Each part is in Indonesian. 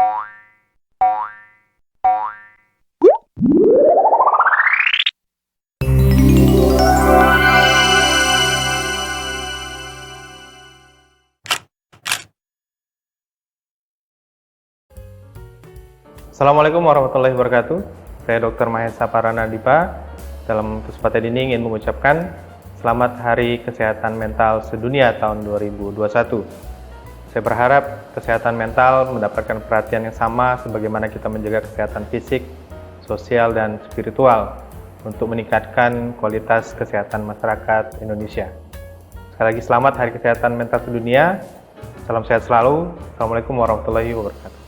Assalamualaikum warahmatullahi wabarakatuh. Saya Dr. Mahesa Paranadipa. Dalam kesempatan ini ingin mengucapkan Selamat Hari Kesehatan Mental Sedunia tahun 2021. Saya berharap kesehatan mental mendapatkan perhatian yang sama sebagaimana kita menjaga kesehatan fisik, sosial, dan spiritual untuk meningkatkan kualitas kesehatan masyarakat Indonesia. Sekali lagi selamat Hari Kesehatan Mental Sedunia. Salam sehat selalu. Assalamualaikum warahmatullahi wabarakatuh.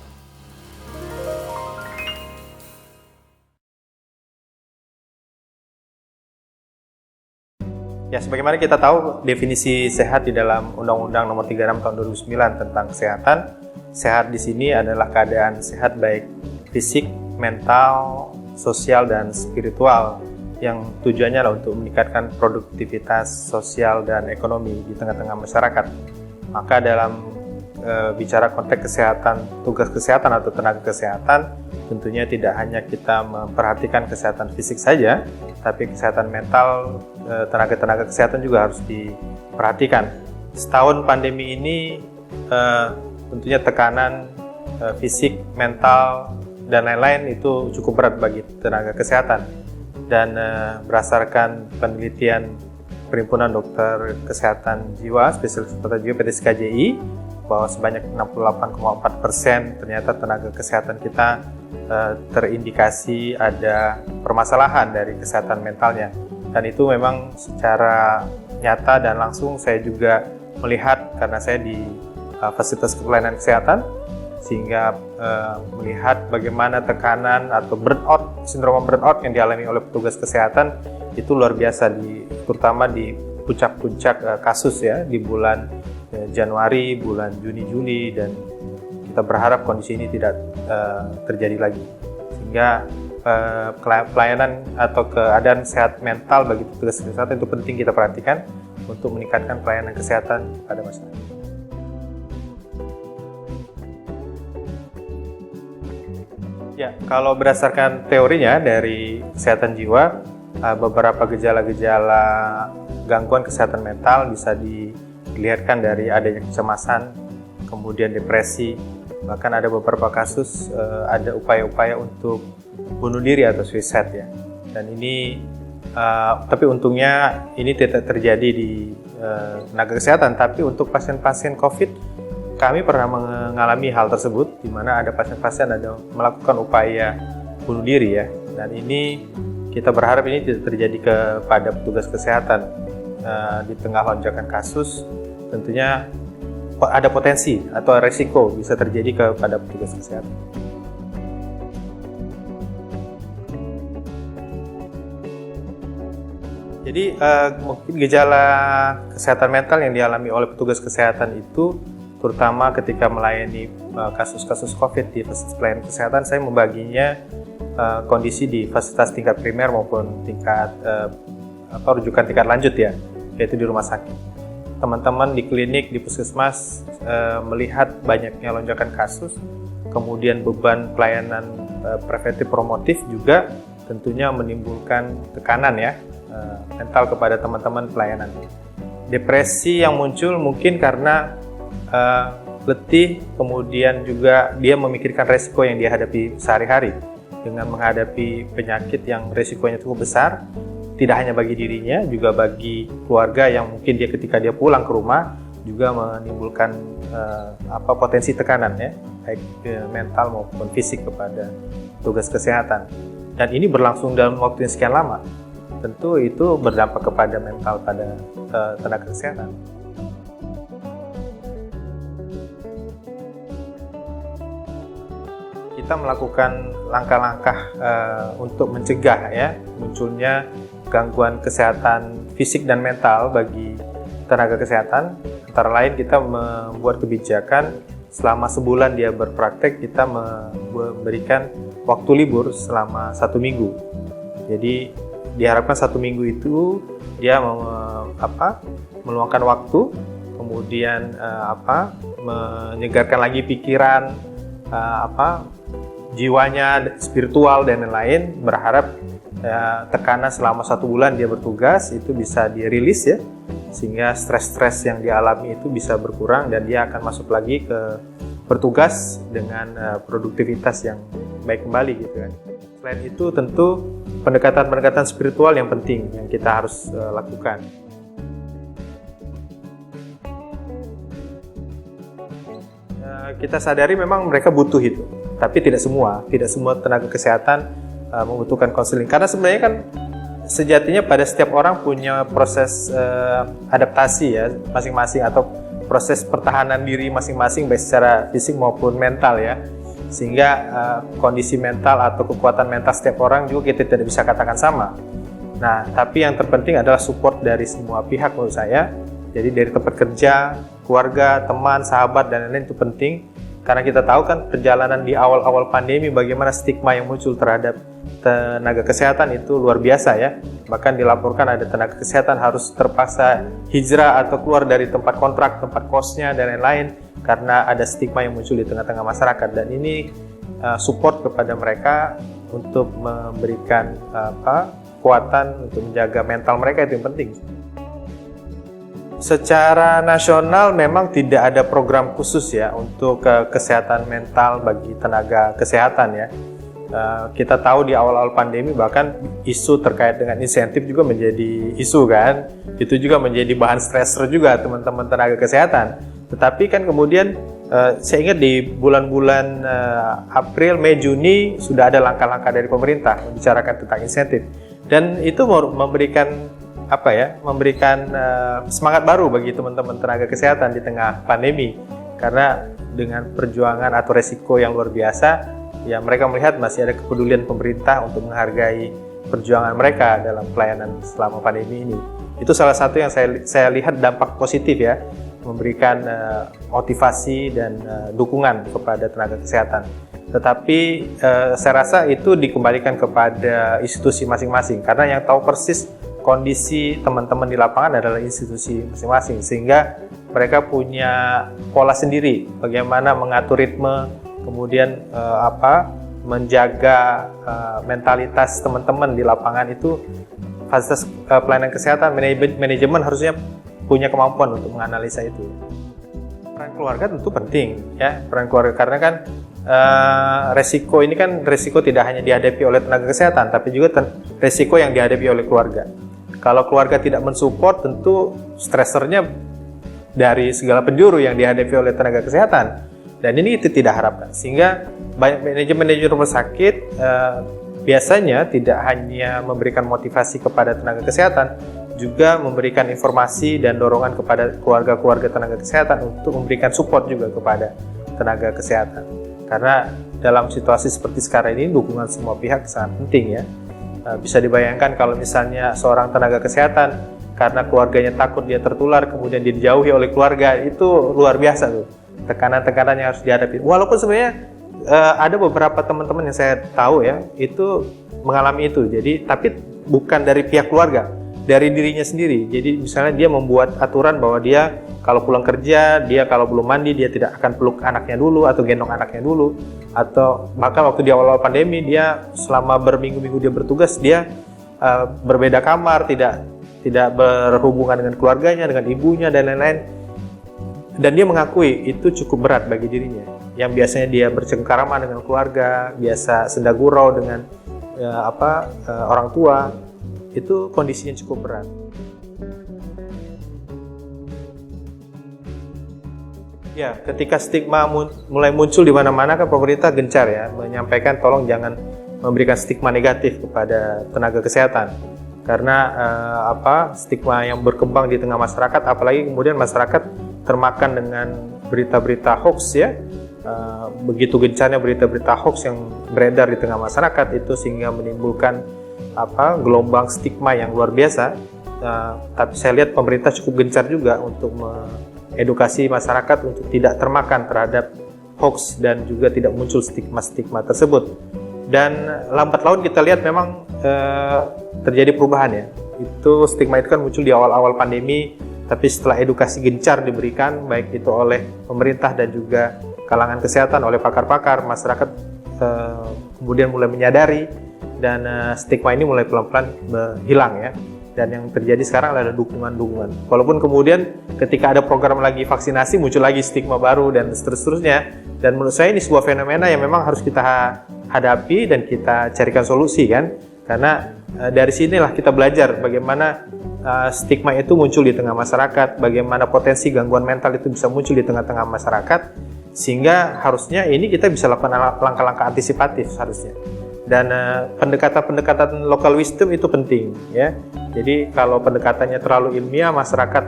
Ya, sebagaimana kita tahu definisi sehat di dalam Undang-Undang Nomor 36 Tahun 2009 tentang kesehatan, sehat di sini adalah keadaan sehat baik fisik, mental, sosial, dan spiritual yang tujuannya adalah untuk meningkatkan produktivitas sosial dan ekonomi di tengah-tengah masyarakat. Maka dalam bicara konteks kesehatan, tugas kesehatan atau tenaga kesehatan, tentunya tidak hanya kita memperhatikan kesehatan fisik saja, tapi kesehatan mental, tenaga-tenaga kesehatan juga harus diperhatikan. Setahun pandemi ini tentunya tekanan fisik, mental, dan lain-lain itu cukup berat bagi tenaga kesehatan. Dan berdasarkan penelitian Perhimpunan Dokter Kesehatan Jiwa, Spesialis Kesehatan Jiwa PTSKJI, bahwa sebanyak 68,4% ternyata tenaga kesehatan kita terindikasi ada permasalahan dari kesehatan mentalnya. Dan itu memang secara nyata dan langsung saya juga melihat karena saya di fasilitas pelayanan kesehatan, sehingga melihat bagaimana tekanan atau burnout, sindrom burnout yang dialami oleh petugas kesehatan itu luar biasa, terutama di puncak-puncak kasus ya, di bulan Januari, bulan Juni, Juli, dan kita berharap kondisi ini tidak terjadi lagi. Sehingga pelayanan atau keadaan sehat mental bagi petugas kesehatan itu penting kita perhatikan untuk meningkatkan pelayanan kesehatan pada masyarakat. Ya, kalau berdasarkan teorinya dari kesehatan jiwa, beberapa gejala-gejala gangguan kesehatan mental bisa dilihatkan dari adanya kecemasan, kemudian depresi, bahkan ada beberapa kasus ada upaya-upaya untuk bunuh diri atau suicide ya. Dan ini tapi untungnya ini tidak terjadi di tenaga kesehatan, tapi untuk pasien-pasien COVID kami pernah mengalami hal tersebut, di mana ada pasien-pasien ada melakukan upaya bunuh diri ya. Dan ini kita berharap ini tidak terjadi kepada petugas kesehatan. Di tengah lonjakan kasus, tentunya ada potensi atau resiko bisa terjadi kepada petugas kesehatan. Jadi mungkin gejala kesehatan mental yang dialami oleh petugas kesehatan itu, terutama ketika melayani kasus-kasus COVID di fasilitas pelayanan kesehatan, saya membaginya kondisi di fasilitas tingkat primer maupun tingkat rujukan tingkat lanjut ya, yaitu di rumah sakit. Teman-teman di klinik, di puskesmas melihat banyaknya lonjakan kasus, kemudian beban pelayanan preventif promotif juga tentunya menimbulkan tekanan ya mental kepada teman-teman pelayanan. Depresi yang muncul mungkin karena letih, kemudian juga dia memikirkan resiko yang dia hadapi sehari-hari dengan menghadapi penyakit yang resikonya cukup besar. Tidak hanya bagi dirinya, juga bagi keluarga yang mungkin dia ketika dia pulang ke rumah juga menimbulkan potensi tekanan ya, baik mental maupun fisik kepada petugas kesehatan. Dan ini berlangsung dalam waktu yang sekian lama. Tentu itu berdampak kepada mental pada tenaga kesehatan. Kita melakukan langkah-langkah untuk mencegah ya munculnya gangguan kesehatan fisik dan mental bagi tenaga kesehatan. Antara lain kita membuat kebijakan selama sebulan dia berpraktek, kita memberikan waktu libur selama 1 minggu. Jadi diharapkan 1 minggu itu dia meluangkan waktu, kemudian menyegarkan lagi pikiran, jiwanya, spiritual dan lain-lain, berharap tekanan selama 1 bulan dia bertugas itu bisa dirilis ya, sehingga stres-stres yang dialami itu bisa berkurang dan dia akan masuk lagi ke bertugas dengan produktivitas yang baik kembali gitu kan. Selain itu tentu pendekatan-pendekatan spiritual yang penting yang kita harus lakukan. Kita sadari memang mereka butuh itu, tapi tidak semua tenaga kesehatan membutuhkan konseling, karena sebenarnya kan sejatinya pada setiap orang punya proses adaptasi ya masing-masing, atau proses pertahanan diri masing-masing baik secara fisik maupun mental ya, sehingga kondisi mental atau kekuatan mental setiap orang juga kita tidak bisa katakan sama. Nah, tapi yang terpenting adalah support dari semua pihak menurut saya. Jadi dari tempat kerja, keluarga, teman, sahabat dan lain-lain itu penting, karena kita tahu kan perjalanan di awal-awal pandemi bagaimana stigma yang muncul terhadap tenaga kesehatan itu luar biasa ya. Bahkan dilaporkan ada tenaga kesehatan harus terpaksa hijrah atau keluar dari tempat kontrak, tempat kosnya dan lain-lain karena ada stigma yang muncul di tengah-tengah masyarakat. Dan ini support kepada mereka untuk memberikan kekuatan untuk menjaga mental mereka itu yang penting. Secara nasional memang tidak ada program khusus ya untuk kesehatan mental bagi tenaga kesehatan ya. Kita tahu di awal-awal pandemi bahkan isu terkait dengan insentif juga menjadi isu kan. Itu juga menjadi bahan stressor juga teman-teman tenaga kesehatan. Tetapi kan kemudian saya ingat di bulan-bulan April, Mei, Juni sudah ada langkah-langkah dari pemerintah membicarakan tentang insentif. Dan itu memberikan semangat baru bagi teman-teman tenaga kesehatan di tengah pandemi, karena dengan perjuangan atau resiko yang luar biasa ya, mereka melihat masih ada kepedulian pemerintah untuk menghargai perjuangan mereka dalam pelayanan selama pandemi ini. Itu salah satu yang saya lihat dampak positif ya, memberikan motivasi dan dukungan kepada tenaga kesehatan. Tetapi saya rasa itu dikembalikan kepada institusi masing-masing, karena yang tahu persis kondisi teman-teman di lapangan adalah institusi masing-masing, sehingga mereka punya pola sendiri bagaimana mengatur ritme, kemudian menjaga mentalitas teman-teman di lapangan itu. Fasilitas pelayanan kesehatan, manajemen harusnya punya kemampuan untuk menganalisa itu. Peran keluarga tentu penting ya, peran keluarga, karena kan resiko ini kan resiko tidak hanya dihadapi oleh tenaga kesehatan, tapi juga resiko yang dihadapi oleh keluarga. Kalau keluarga tidak mensupport, tentu stresernya dari segala penjuru yang dihadapi oleh tenaga kesehatan. Dan ini itu tidak harapkan. Sehingga banyak manajemen rumah sakit biasanya tidak hanya memberikan motivasi kepada tenaga kesehatan, juga memberikan informasi dan dorongan kepada keluarga-keluarga tenaga kesehatan untuk memberikan support juga kepada tenaga kesehatan. Karena dalam situasi seperti sekarang ini, dukungan semua pihak sangat penting ya. Bisa dibayangkan kalau misalnya seorang tenaga kesehatan karena keluarganya takut dia tertular, kemudian dia dijauhi oleh keluarga, itu luar biasa tuh tekanan-tekanan yang harus dihadapi. Walaupun sebenarnya ada beberapa teman-teman yang saya tahu ya itu mengalami itu. Jadi tapi bukan dari pihak keluarga, dari dirinya sendiri. Jadi misalnya dia membuat aturan bahwa dia kalau pulang kerja, dia kalau belum mandi dia tidak akan peluk anaknya dulu atau gendong anaknya dulu. Atau bahkan waktu di awal-awal pandemi dia selama berminggu-minggu dia bertugas, dia berbeda kamar, tidak berhubungan dengan keluarganya, dengan ibunya dan lain-lain. Dan dia mengakui itu cukup berat bagi dirinya. Yang biasanya dia bercengkarama dengan keluarga, biasa senda gurau dengan orang tua, itu kondisinya cukup berat. Ya, ketika stigma mulai muncul di mana-mana kan pemerintah gencar ya menyampaikan tolong jangan memberikan stigma negatif kepada tenaga kesehatan. Karena stigma yang berkembang di tengah masyarakat, apalagi kemudian masyarakat termakan dengan berita-berita hoax ya. Begitu gencarnya berita-berita hoax yang beredar di tengah masyarakat itu sehingga menimbulkan gelombang stigma yang luar biasa. Tapi saya lihat pemerintah cukup gencar juga untuk edukasi masyarakat untuk tidak termakan terhadap hoax dan juga tidak muncul stigma-stigma tersebut. Dan lambat laun kita lihat memang terjadi perubahan ya. Itu stigma itu kan muncul di awal-awal pandemi, tapi setelah edukasi gencar diberikan baik itu oleh pemerintah dan juga kalangan kesehatan, oleh pakar-pakar, masyarakat kemudian mulai menyadari, dan stigma ini mulai pelan-pelan hilang ya. Dan yang terjadi sekarang adalah dukungan-dukungan. Walaupun kemudian ketika ada program lagi vaksinasi muncul lagi stigma baru dan seterusnya. Dan menurut saya ini sebuah fenomena yang memang harus kita hadapi dan kita carikan solusi kan. Karena dari sinilah kita belajar bagaimana stigma itu muncul di tengah masyarakat, bagaimana potensi gangguan mental itu bisa muncul di tengah-tengah masyarakat, sehingga harusnya ini kita bisa lakukan langkah-langkah antisipatif seharusnya. Dan pendekatan-pendekatan local wisdom itu penting ya. Jadi kalau pendekatannya terlalu ilmiah, masyarakat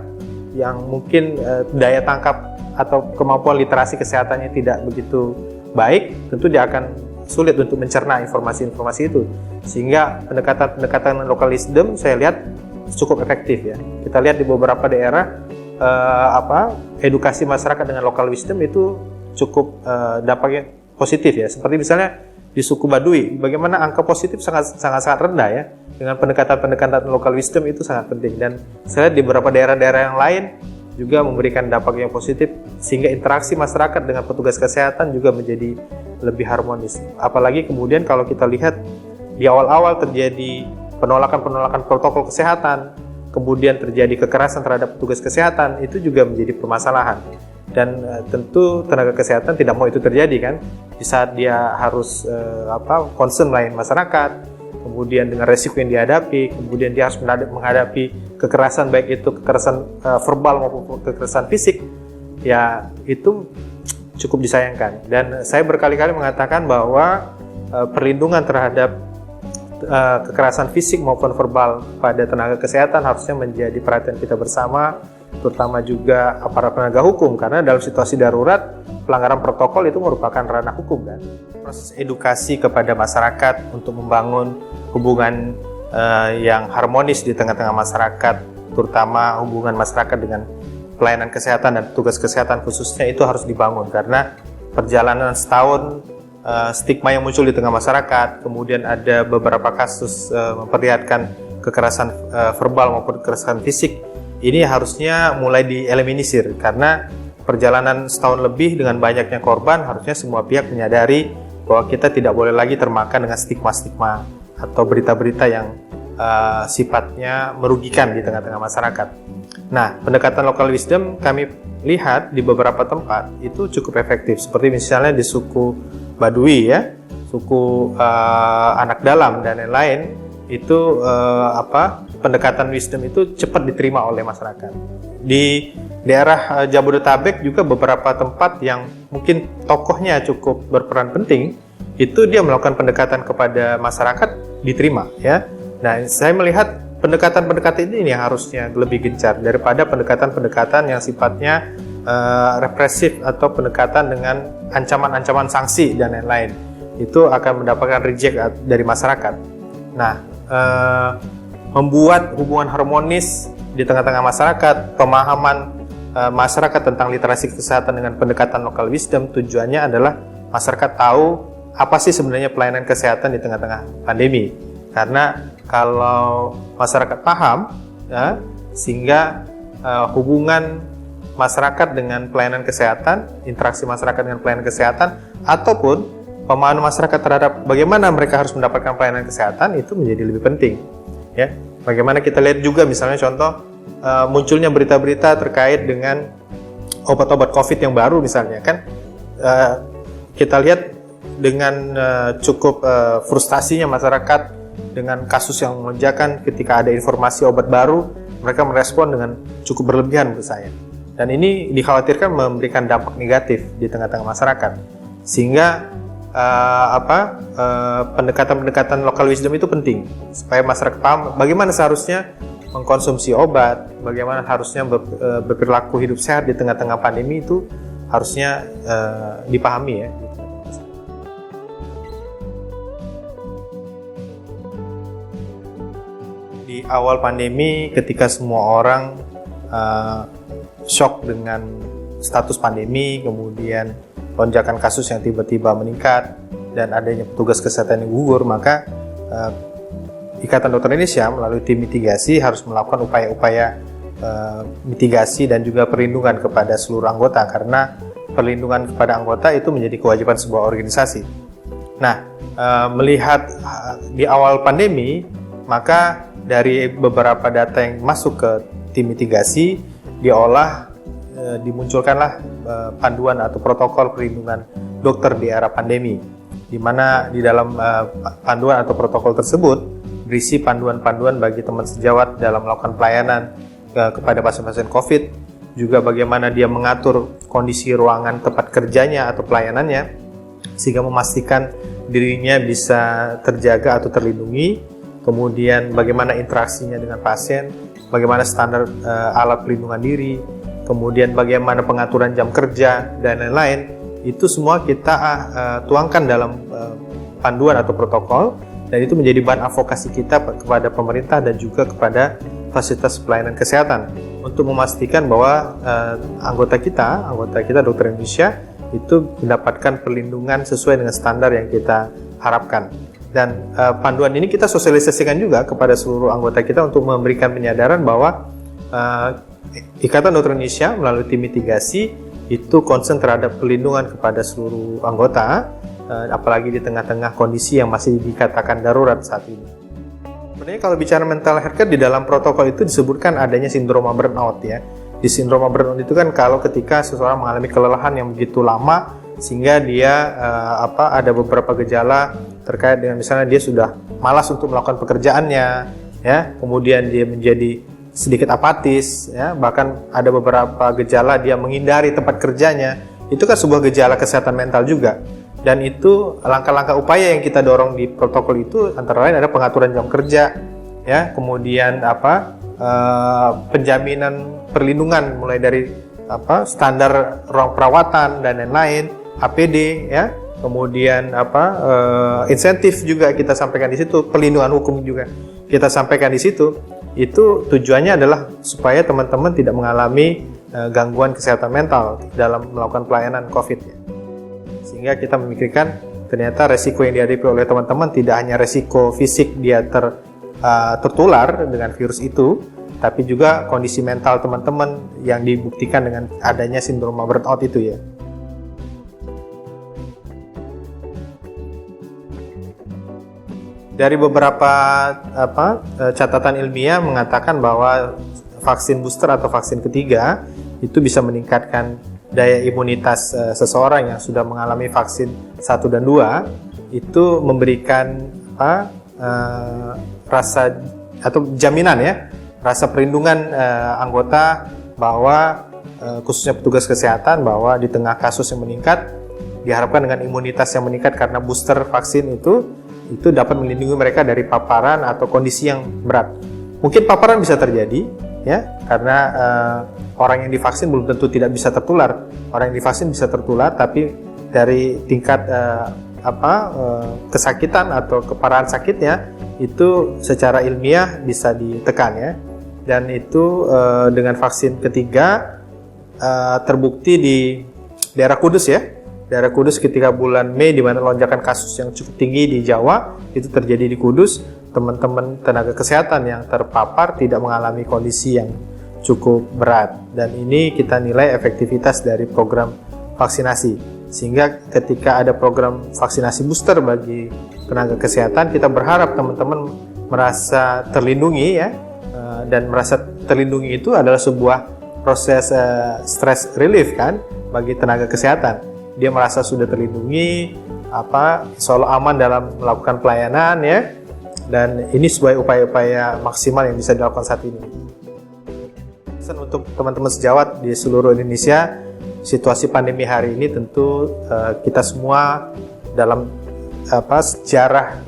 yang mungkin daya tangkap atau kemampuan literasi kesehatannya tidak begitu baik, tentu dia akan sulit untuk mencerna informasi-informasi itu. Sehingga pendekatan-pendekatan local wisdom saya lihat cukup efektif ya. Kita lihat di beberapa daerah edukasi masyarakat dengan local wisdom itu cukup dampaknya positif ya. Seperti misalnya di suku Baduy, bagaimana angka positif sangat rendah ya. Dengan pendekatan-pendekatan local wisdom itu sangat penting. Dan saya lihat di beberapa daerah-daerah yang lain juga memberikan dampak yang positif, sehingga interaksi masyarakat dengan petugas kesehatan juga menjadi lebih harmonis. Apalagi kemudian kalau kita lihat di awal-awal terjadi penolakan protokol kesehatan, kemudian terjadi kekerasan terhadap petugas kesehatan, itu juga menjadi permasalahan. Dan tentu tenaga kesehatan tidak mau itu terjadi kan, di saat dia harus concern melayani masyarakat, kemudian dengan resiko yang dihadapi, kemudian dia harus menghadapi kekerasan, baik itu kekerasan verbal maupun kekerasan fisik, ya itu cukup disayangkan. Dan saya berkali-kali mengatakan bahwa perlindungan terhadap kekerasan fisik maupun verbal pada tenaga kesehatan harusnya menjadi perhatian kita bersama, terutama juga aparat penegak hukum, karena dalam situasi darurat pelanggaran protokol itu merupakan ranah hukum kan. Proses edukasi kepada masyarakat untuk membangun hubungan yang harmonis di tengah-tengah masyarakat, terutama hubungan masyarakat dengan pelayanan kesehatan dan petugas kesehatan khususnya, itu harus dibangun, karena perjalanan setahun stigma yang muncul di tengah masyarakat, kemudian ada beberapa kasus memperlihatkan kekerasan verbal maupun kekerasan fisik, ini harusnya mulai dieliminir, karena perjalanan setahun lebih dengan banyaknya korban, harusnya semua pihak menyadari bahwa kita tidak boleh lagi termakan dengan stigma-stigma atau berita-berita yang sifatnya merugikan di tengah-tengah masyarakat. Nah, pendekatan local wisdom kami lihat di beberapa tempat itu cukup efektif, seperti misalnya di suku Baduy ya, suku anak dalam dan lain-lain, itu pendekatan wisdom itu cepat diterima oleh masyarakat. Di daerah Jabodetabek juga beberapa tempat yang mungkin tokohnya cukup berperan penting, itu dia melakukan pendekatan kepada masyarakat diterima ya. Nah, saya melihat pendekatan-pendekatan ini yang harusnya lebih gencar daripada pendekatan-pendekatan yang sifatnya represif atau pendekatan dengan ancaman-ancaman sanksi dan lain-lain. Itu akan mendapatkan reject dari masyarakat. Nah, membuat hubungan harmonis di tengah-tengah masyarakat, pemahaman masyarakat tentang literasi kesehatan dengan pendekatan local wisdom, tujuannya adalah masyarakat tahu apa sih sebenarnya pelayanan kesehatan di tengah-tengah pandemi. Karena kalau masyarakat paham ya, sehingga hubungan masyarakat dengan pelayanan kesehatan, interaksi masyarakat dengan pelayanan kesehatan, ataupun pemahaman masyarakat terhadap bagaimana mereka harus mendapatkan pelayanan kesehatan itu menjadi lebih penting. Ya, bagaimana kita lihat juga misalnya contoh munculnya berita-berita terkait dengan obat-obat COVID yang baru misalnya kan, kita lihat dengan cukup frustasinya masyarakat dengan kasus yang melonjakan ketika ada informasi obat baru, mereka merespon dengan cukup berlebihan menurut saya. Dan ini dikhawatirkan memberikan dampak negatif di tengah-tengah masyarakat. Sehingga pendekatan-pendekatan local wisdom itu penting supaya masyarakat paham bagaimana seharusnya mengkonsumsi obat, bagaimana harusnya berperilaku hidup sehat di tengah-tengah pandemi, itu harusnya dipahami ya. Di awal pandemi ketika semua orang shock dengan status pandemi, kemudian lonjakan kasus yang tiba-tiba meningkat dan adanya petugas kesehatan yang gugur, maka Ikatan Dokter Indonesia melalui tim mitigasi harus melakukan upaya-upaya mitigasi dan juga perlindungan kepada seluruh anggota, karena perlindungan kepada anggota itu menjadi kewajiban sebuah organisasi. Nah, melihat di awal pandemi, maka dari beberapa data yang masuk ke tim mitigasi, diolah, dimunculkanlah panduan atau protokol perlindungan dokter di era pandemi, di mana di dalam panduan atau protokol tersebut berisi panduan-panduan bagi teman sejawat dalam melakukan pelayanan kepada pasien-pasien COVID, juga bagaimana dia mengatur kondisi ruangan tempat kerjanya atau pelayanannya, sehingga memastikan dirinya bisa terjaga atau terlindungi, kemudian bagaimana interaksinya dengan pasien, bagaimana standar alat pelindungan diri, kemudian bagaimana pengaturan jam kerja, dan lain-lain. Itu semua kita tuangkan dalam panduan atau protokol, dan itu menjadi bahan advokasi kita kepada pemerintah dan juga kepada fasilitas pelayanan kesehatan untuk memastikan bahwa anggota kita dokter Indonesia itu mendapatkan perlindungan sesuai dengan standar yang kita harapkan. Dan panduan ini kita sosialisasikan juga kepada seluruh anggota kita untuk memberikan penyadaran bahwa Ikatan Dokter Indonesia melalui tim mitigasi itu concern terhadap perlindungan kepada seluruh anggota, apalagi di tengah-tengah kondisi yang masih dikatakan darurat saat ini. Sebenarnya kalau bicara mental health care, di dalam protokol itu disebutkan adanya sindroma burnout ya. Di sindroma burnout itu kan kalau ketika seseorang mengalami kelelahan yang begitu lama sehingga dia ada beberapa gejala terkait dengan misalnya dia sudah malas untuk melakukan pekerjaannya ya, kemudian dia menjadi sedikit apatis ya, bahkan ada beberapa gejala dia menghindari tempat kerjanya. Itu kan sebuah gejala kesehatan mental juga. Dan itu langkah-langkah upaya yang kita dorong di protokol itu antara lain ada pengaturan jam kerja ya, kemudian penjaminan perlindungan mulai dari standar ruang perawatan dan lain-lain, APD ya, kemudian insentif juga kita sampaikan di situ, perlindungan hukum juga kita sampaikan di situ. Itu tujuannya adalah supaya teman-teman tidak mengalami gangguan kesehatan mental dalam melakukan pelayanan COVID ya. Sehingga kita memikirkan ternyata resiko yang dihadapi oleh teman-teman tidak hanya resiko fisik dia tertular dengan virus itu, tapi juga kondisi mental teman-teman yang dibuktikan dengan adanya sindroma burnout itu ya. Dari beberapa catatan ilmiah mengatakan bahwa vaksin booster atau vaksin ketiga itu bisa meningkatkan daya imunitas seseorang yang sudah mengalami vaksin 1 dan 2, itu memberikan rasa atau jaminan ya, rasa perlindungan anggota bahwa khususnya petugas kesehatan bahwa di tengah kasus yang meningkat diharapkan dengan imunitas yang meningkat karena booster vaksin itu dapat melindungi mereka dari paparan atau kondisi yang berat. Mungkin paparan bisa terjadi ya, karena orang yang divaksin belum tentu tidak bisa tertular. Orang yang divaksin bisa tertular, tapi dari tingkat kesakitan atau keparahan sakitnya itu secara ilmiah bisa ditekan ya. Dan itu dengan vaksin ketiga terbukti di daerah Kudus ya. Daerah Kudus ketika bulan Mei di mana lonjakan kasus yang cukup tinggi di Jawa itu terjadi di Kudus, teman-teman tenaga kesehatan yang terpapar tidak mengalami kondisi yang cukup berat, dan ini kita nilai efektivitas dari program vaksinasi. Sehingga ketika ada program vaksinasi booster bagi tenaga kesehatan, kita berharap teman-teman merasa terlindungi ya, dan merasa terlindungi itu adalah sebuah proses stress relief kan bagi tenaga kesehatan. Dia merasa sudah terlindungi, selalu aman dalam melakukan pelayanan ya, dan ini sebuah upaya-upaya maksimal yang bisa dilakukan saat ini. Untuk teman-teman sejawat di seluruh Indonesia, situasi pandemi hari ini tentu kita semua dalam sejarah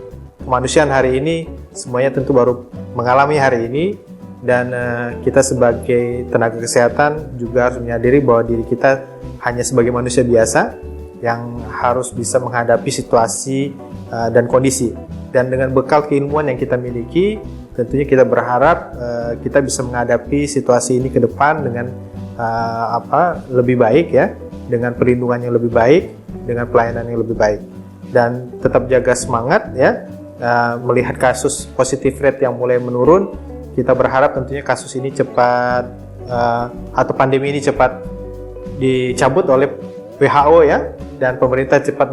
kemanusiaan hari ini semuanya tentu baru mengalami hari ini, dan kita sebagai tenaga kesehatan juga harus menyadari bahwa diri kita hanya sebagai manusia biasa yang harus bisa menghadapi situasi dan kondisi. Dan dengan bekal keilmuan yang kita miliki, tentunya kita berharap kita bisa menghadapi situasi ini ke depan dengan lebih baik ya, dengan perlindungan yang lebih baik, dengan pelayanan yang lebih baik. Dan tetap jaga semangat ya, melihat kasus positif rate yang mulai menurun, kita berharap tentunya kasus ini cepat atau pandemi ini cepat dicabut oleh WHO ya, dan pemerintah cepat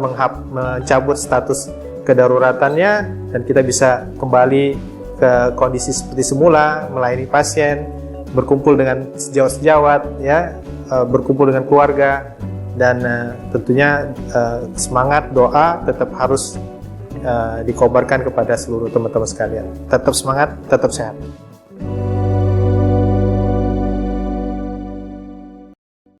mencabut status kedaruratannya dan kita bisa kembali ke kondisi seperti semula, melayani pasien, berkumpul dengan sejawat-sejawat ya, berkumpul dengan keluarga, dan tentunya semangat doa tetap harus dikobarkan kepada seluruh teman-teman sekalian. Tetap semangat, tetap sehat.